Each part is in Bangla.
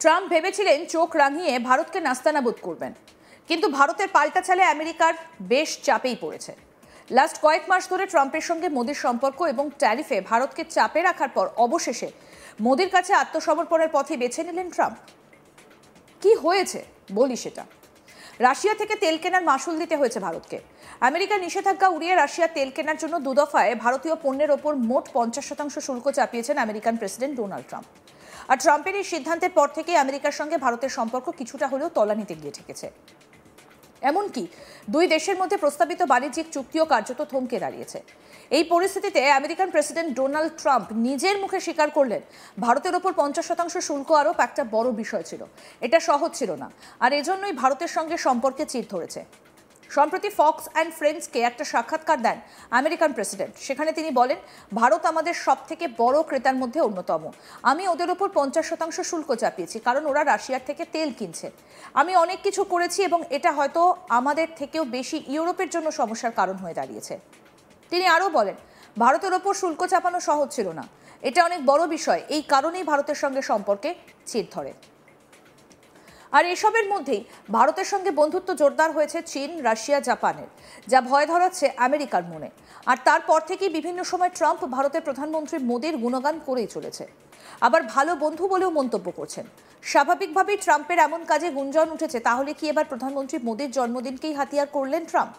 ট্রাম্প ভেবেছিলেন চোখ রাঙিয়ে ভারতকে নাস্তানাবুদ করবেন, কিন্তু ভারতের পাল্টা চালে আমেরিকার বেশ চাপেই পড়েছে। লাস্ট কয়েক মাস ধরে ট্রাম্পের সঙ্গে মোদির সম্পর্ক এবং ট্যারিফে ভারতকে চাপে রাখার পর অবশেষে মোদির কাছে আত্মসমর্পণের পথে বেছে নিলেন ট্রাম্প। কি হয়েছে বলি সেটা। রাশিয়া থেকে তেল কেনার মাসুল দিতে হয়েছে ভারতকে। আমেরিকার নিষেধাজ্ঞা উড়িয়ে রাশিয়ার তেল কেনার জন্য দুদফায় ভারতীয় পণ্যের ওপর মোট 50% শুল্ক চাপিয়েছেন আমেরিকান প্রেসিডেন্ট ডোনাল্ড ট্রাম্প। আর ট্রাম্পের এই সিদ্ধান্তের পর থেকে আমেরিকার সঙ্গে ভারতের সম্পর্ক কিছুটা হলেও তলানিতে গিয়ে ঠেকেছে। এমনকি দুই দেশের মধ্যে প্রস্তাবিত বাণিজ্যিক চুক্তিও কার্যত থমকে দাঁড়িয়েছে। এই পরিস্থিতিতে আমেরিকান প্রেসিডেন্ট ডোনাল্ড ট্রাম্প নিজের মুখে স্বীকার করলেন ভারতের ওপর 50% শুল্ক আরোপ একটা বড় বিষয় ছিল। এটা সহজ ছিল না, আর এজন্যই ভারতের সঙ্গে সম্পর্কে চির ধরেছে। সম্প্রতি ফক্স অ্যান্ড ফ্রেন্ডসকে একটা সাক্ষাৎকার দেন আমেরিকান প্রেসিডেন্ট। সেখানে তিনি বলেন, ভারত আমাদের সব থেকে বড় ক্রেতার মধ্যে অন্যতম। আমি ওদের ওপর 50% শুল্ক চাপিয়েছি, কারণ ওরা রাশিয়ার থেকে তেল কিনছে। আমি অনেক কিছু করেছি এবং এটা হয়তো আমাদের থেকেও বেশি ইউরোপের জন্য সমস্যার কারণ হয়ে দাঁড়িয়েছে। তিনি আরও বলেন, ভারতের ওপর শুল্ক চাপানো সহজ ছিল না, এটা অনেক বড় বিষয়। এই কারণেই ভারতের সঙ্গে সম্পর্কে চির ধরে। আর এসবের মধ্যেই ভারতের সঙ্গে বন্ধুত্ব জোরদার হয়েছে চীন, রাশিয়া, জাপানের, যা ভয় ধরাচ্ছে আমেরিকার মনে। আর তারপর থেকেই বিভিন্ন সময় ট্রাম্প ভারতের প্রধানমন্ত্রী মোদির গুণগান করেই চলেছে, আবার ভালো বন্ধু বলেও মন্তব্য করছেন। স্বাভাবিকভাবেই ট্রাম্পের এমন কাজে গুঞ্জন উঠেছে, তাহলে কি এবার প্রধানমন্ত্রী মোদির জন্মদিনকেই হাতিয়ার করলেন ট্রাম্প?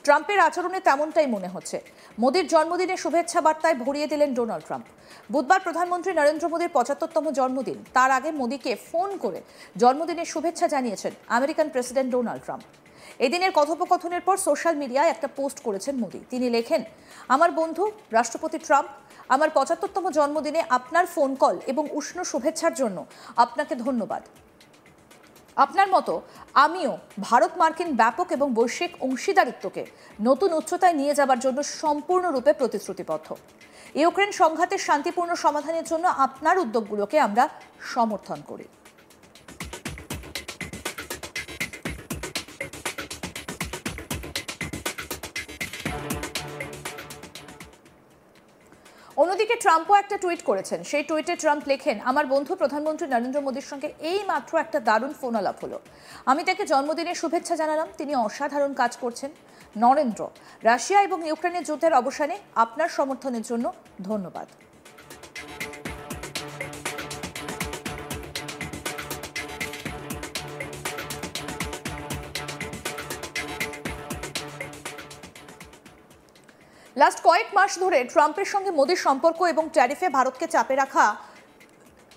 ট্রাম্পের আচরণে তেমনটাই মনে হচ্ছে। মোদির জন্মদিনে শুভেচ্ছা বার্তায় ভরিয়ে দিলেন ডোনাল্ড ট্রাম্প। বুধবার প্রধানমন্ত্রী নরেন্দ্র মোদির 75তম জন্মদিন। তার আগে মোদিকে ফোন করে জন্মদিনের শুভেচ্ছা জানিয়েছেন আমেরিকান প্রেসিডেন্ট ডোনাল্ড ট্রাম্প। এদিনের কথোপকথনের পর সোশ্যাল মিডিয়ায় একটা পোস্ট করেছেন মোদি। তিনি লেখেন, আমার বন্ধু রাষ্ট্রপতি ট্রাম্প, আমার 75তম জন্মদিনে আপনার ফোন কল এবং উষ্ণ শুভেচ্ছার জন্য আপনাকে ধন্যবাদ। আপনার মতো আমিও ভারত মার্কিন ব্যাপক এবং বৈশ্বিক অংশীদারিত্বকে নতুন উচ্চতায় নিয়ে যাবার জন্য সম্পূর্ণরূপে প্রতিশ্রুতিবদ্ধ। ইউক্রেন সংঘাতের শান্তিপূর্ণ সমাধানের জন্য আপনার উদ্যোগগুলোকে আমরা সমর্থন করি। অন্যদিকে ট্রাম্পও একটা টুইট করেছেন। সেই টুইটে ট্রাম্প লেখেন, আমার বন্ধু প্রধানমন্ত্রী নরেন্দ্র মোদীর সঙ্গে এই মাত্র একটা দারুণ ফোন আলাপ হলো। আমি তাকে জন্মদিনের শুভেচ্ছা জানালাম। তিনি অসাধারণ কাজ করছেন। নরেন্দ্র, রাশিয়া এবং ইউক্রেনের যুদ্ধের অবসানে আপনার সমর্থনের জন্য ধন্যবাদ। লাস্ট কয়েক মাস ধরে ট্রাম্পের সঙ্গে মোদির সম্পর্ক এবং ট্যারিফে ভারতকে চাপে রাখা,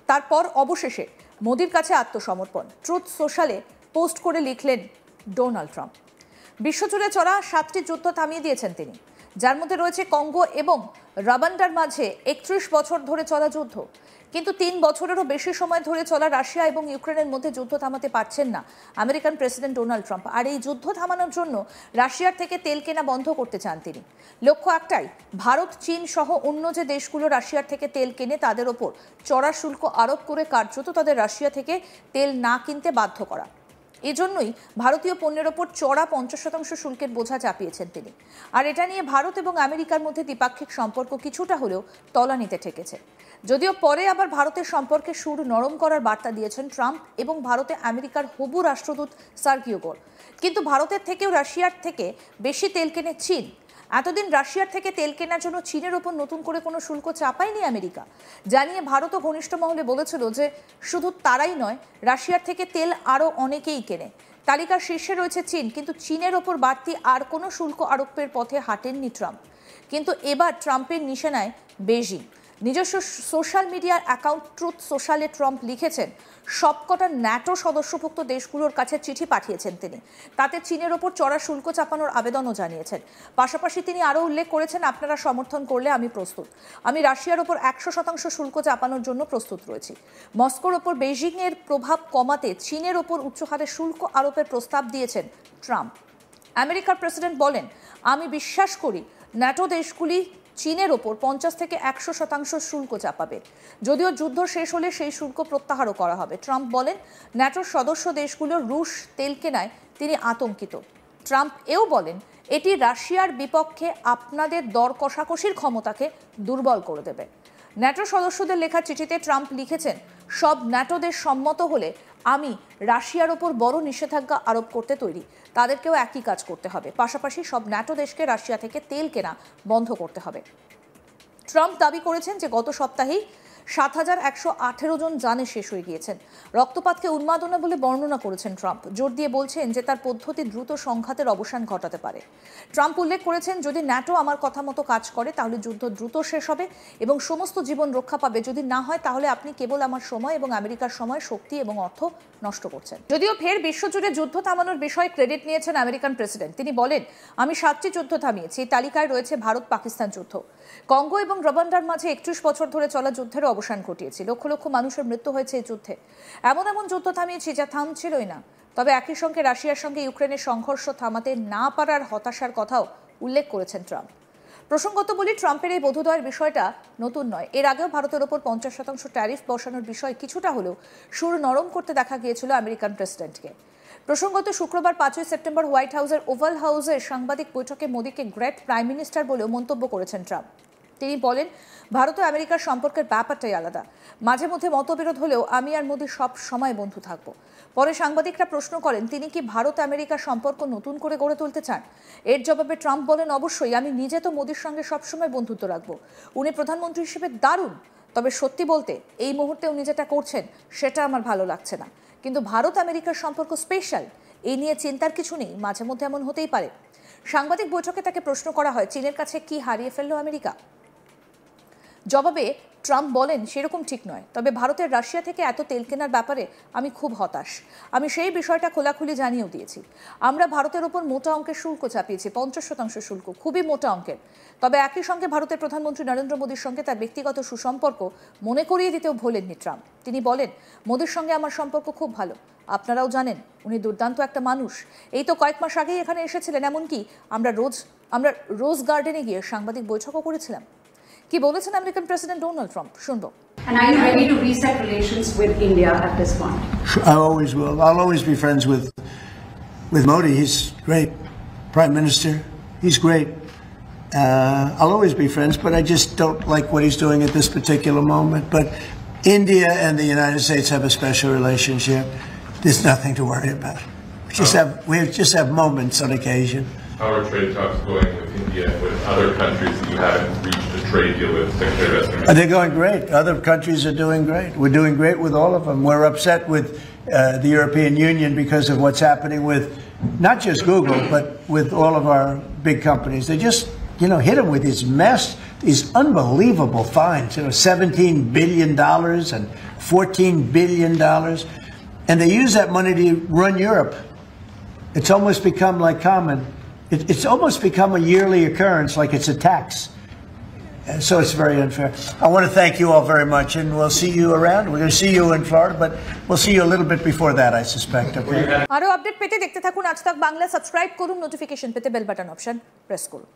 তারপর অবশেষে মোদির কাছে আত্মসমর্পণ। ট্রুথ সোশ্যালে পোস্ট করে লিখলেন ডোনাল্ড ট্রাম্প। বিশ্বজুড়ে চলা 7টি যুদ্ধ থামিয়ে দিয়েছেন তিনি, যার মধ্যে রয়েছে কঙ্গো এবং রাবান্ডার মাঝে 31 বছর ধরে চলা যুদ্ধ। কিন্তু 3 বছরেরও বেশি সময় ধরে চলা রাশিয়া এবং ইউক্রেনের মধ্যে যুদ্ধ থামাতে পারছেন না আমেরিকান প্রেসিডেন্ট ডোনাল্ড ট্রাম্প। আর এই যুদ্ধ থামানোর জন্য রাশিয়ার থেকে তেল কেনা বন্ধ করতে চান তিনি। লক্ষ্য একটাই, ভারত, চীন সহ অন্য যে দেশগুলো রাশিয়ার থেকে তেল কেনে তাদের ওপর চড়া শুল্ক আরোপ করে কার্যত তাদের রাশিয়া থেকে তেল না কিনতে বাধ্য করা। এজন্যই ভারতীয় পণ্যের ওপর চড়া 50% শুল্কের বোঝা চাপিয়েছেন তিনি। আর এটা নিয়ে ভারত এবং আমেরিকার মধ্যে দ্বিপাক্ষিক সম্পর্ক কিছুটা হলেও তলানিতে ঠেকেছে। যদিও পরে আবার ভারতের সম্পর্কে সুর নরম করার বার্তা দিয়েছেন ট্রাম্প এবং ভারতে আমেরিকার হবু রাষ্ট্রদূত সার্গিও গোর। কিন্তু ভারতের থেকেও রাশিয়ার থেকে বেশি তেল কেনে চীন। এতদিন রাশিয়ার থেকে তেল কেনার জন্য চীনের ওপর নতুন করে কোনো শুল্ক চাপায়নি আমেরিকা। জানিয়ে ভারতও ঘনিষ্ঠ মহলে বলেছিল যে শুধু তারাই নয়, রাশিয়ার থেকে তেল আরও অনেকেই কেনে। তালিকার শীর্ষে রয়েছে চীন, কিন্তু চীনের ওপর বাড়তি আর কোনো শুল্ক আরোপের পথে হাঁটেননি ট্রাম্প। কিন্তু এবার ট্রাম্পের নিশানায় বেজিং। নিজস্ব সোশ্যাল মিডিয়ার অ্যাকাউন্ট ট্রুথ সোশ্যালে ট্রাম্প লিখেছেন, সবকটা ন্যাটো সদস্যভুক্ত দেশগুলোর কাছে চিঠি পাঠিয়েছেন তিনি। তাতে চীনের ওপর চড়া শুল্ক চাপানোর আবেদনও জানিয়েছেন। পাশাপাশি তিনি আরও উল্লেখ করেছেন, আপনারা সমর্থন করলে আমি প্রস্তুত। আমি রাশিয়ার ওপর 100% শুল্ক চাপানোর জন্য প্রস্তুত রয়েছি। মস্কোর ওপর বেজিংয়ের প্রভাব কমাতে চীনের ওপর উচ্চহারে শুল্ক আরোপের প্রস্তাব দিয়েছেন ট্রাম্প। আমেরিকার প্রেসিডেন্ট বলেন, আমি বিশ্বাস করি ন্যাটো দেশগুলি চীনের ওপর 50 থেকে 100% শুল্ক চাপাবে। যদিও যুদ্ধ শেষ হলে সেই শুল্ক প্রত্যাহারও করা হবে। ট্রাম্প বলেন, ন্যাটোর সদস্য দেশগুলোর রুশ তেল কেনায় তিনি আতঙ্কিত। ট্রাম্প এও বলেন, এটি রাশিয়ার বিপক্ষে আপনাদের দর কষাকষির ক্ষমতাকে দুর্বল করে দেবে। ন্যাটো সদস্যদের লেখা চিঠিতে ট্রাম্প লিখেছেন, সব ন্যাটো দেশ সম্মত হলে আমি রাশিয়ার ওপর বড় নিষেধাজ্ঞা আরোপ করতে তৈরি। তাদেরকেও একই কাজ করতে হবে। পাশাপাশি সব ন্যাটো দেশকে রাশিয়া থেকে তেল কেনা বন্ধ করতে হবে। ট্রাম্প দাবি করেছেন যে গত সপ্তাহেই ৭,১১৮ জন জানে শেষ হয়ে গিয়েছেন। রক্তপাতকে উন্মাদনা বলে বর্ণনা করেছেন ট্রাম্প, জোর দিয়ে বলছেন যে তার পদ্ধতি দ্রুত সংঘাতের অবসান ঘটাতে পারে। ট্রাম্প উল্লেখ করেছেন, যদি ন্যাটো আমার কথা মতো কাজ করে তাহলে যুদ্ধ দ্রুত শেষ হবে এবং সমস্ত জীবন রক্ষা পাবে। যদি না হয় তাহলে আপনি কেবল আমার সময় এবং আমেরিকার সময়, শক্তি এবং অর্থ নষ্ট করছেন। যদিও ফের বিশ্বজুড়ে যুদ্ধ থামানোর বিষয়ে ক্রেডিট নিয়েছেন আমেরিকান প্রেসিডেন্ট। তিনি বলেন, আমি 7টি যুদ্ধ থামিয়েছি। এই তালিকায় রয়েছে ভারত পাকিস্তান যুদ্ধ। কঙ্গো এবং রওয়ান্ডার মাঝে 31 বছর ধরে চলা যুদ্ধের অবসান ঘটিয়েছি। লক্ষ লক্ষ মানুষের মৃত্যু হয়েছে এই যুদ্ধে। এমন যুদ্ধ থামিয়েছি যা থামছিলই না। তবে একই সঙ্গে রাশিয়ার সঙ্গে ইউক্রেনের সংঘর্ষ থামাতে না পারার হতাশার কথাও উল্লেখ করেছেন ট্রাম্প। প্রসঙ্গত বলি, ট্রাম্পের এই বোধোদয়ের বিষয়টা নতুন নয়। এর আগেও ভারতের ওপর 50% ট্যারিফ বসানোর বিষয় কিছুটা হলেও সুর নরম করতে দেখা গিয়েছিল আমেরিকান প্রেসিডেন্টকে। প্রসঙ্গত শুক্রবার 5ই সেপ্টেম্বর হোয়াইট হাউসের ওভাল হাউসে সাংবাদিক বৈঠকে মোদীকে গ্রেট প্রাইম মিনিস্টার বলেও মন্তব্য করেছেন ট্রাম্প। তিনি বলেন, ভারত ও আমেরিকার সম্পর্কের ব্যাপারটাই আলাদা। মাঝে মধ্যে মতবিরোধ হলেও আমি আর মোদী সব সময় বন্ধু থাকবো। পরে সাংবাদিকরা প্রশ্ন করেন, তিনি কি ভারত আমেরিকার সম্পর্ক নতুন করে গড়ে তুলতে চান? এর জবাবে ট্রাম্প বলেন, অবশ্যই, আমি নিজে তো মোদীর সঙ্গে সবসময় বন্ধুত্ব রাখবো। উনি প্রধানমন্ত্রী হিসেবে দারুণ। তবে সত্যি বলতে এই মুহূর্তে উনি যেটা করছেন সেটা আমার ভালো লাগছে না। কিন্তু ভারত আমেরিকার সম্পর্ক স্পেশাল, এই নিয়ে চিন্তার কিছু নেই। মাঝে মধ্যে এমন হতেই পারে। সাংবাদিক বৈঠকে তাকে প্রশ্ন করা হয়, চীনের কাছে কি হারিয়ে ফেললো আমেরিকা? জবাবে ট্রাম্প বলেন, সেরকম ঠিক নয়। তবে ভারতের রাশিয়া থেকে এত তেল কেনার ব্যাপারে আমি খুব হতাশ। আমি সেই বিষয়টা খোলাখুলি জানিয়েও দিয়েছি। আমরা ভারতের ওপর মোটা অঙ্কের শুল্ক চাপিয়েছি, 50% শুল্ক, খুবই মোটা অঙ্কের। তবে একই সঙ্গে ভারতের প্রধানমন্ত্রী নরেন্দ্র মোদীর সঙ্গে তার ব্যক্তিগত সুসম্পর্ক মনে করিয়ে দিতেও ভোলেননি ট্রাম্প। তিনি বলেন, মোদীর সঙ্গে আমার সম্পর্ক খুব ভালো। আপনারাও জানেন উনি দুর্দান্ত একটা মানুষ। এই তো কয়েক মাস আগেই এখানে এসেছিলেন। এমনকি আমরা রোজ গার্ডেনে গিয়ে সাংবাদিক বৈঠকও করেছিলাম। কি বলেছেন আমেরিকান প্রেসিডেন্ট ডোনাল্ড ট্রাম্প, শুনবো। And are you ready to reset relations with India at this point? I always will. I'll always be friends with Modi. He's great. Prime Minister, he's great. I'll always be friends, but I just don't like what he's doing at this particular moment. But India and the United States have a special relationship. There's nothing to worry about. We just have moments on occasion. How are trade talks going with India and with other countries that you haven't reached a trade deal with, Secretary Vestager? They're going great. Other countries are doing great. We're doing great with all of them. We're upset with the European Union because of what's happening with not just Google, but with all of our big companies. They just, hit them with these unbelievable fines, $17 billion and $14 billion. And they use that money to run Europe. It's almost become like common. It's almost become a yearly occurrence, like it's a tax. So it's very unfair. I want to thank you all very much, and we'll see you around. We're going to see you in Florida, but we'll see you a little bit before that, I suspect. Okay? আরো আপডেট পেতে দেখতে থাকুন আজ তাক বাংলা। সাবস্ক্রাইব করুন, নোটিফিকেশন পেতে বেল বাটন অপশন প্রেস করুন।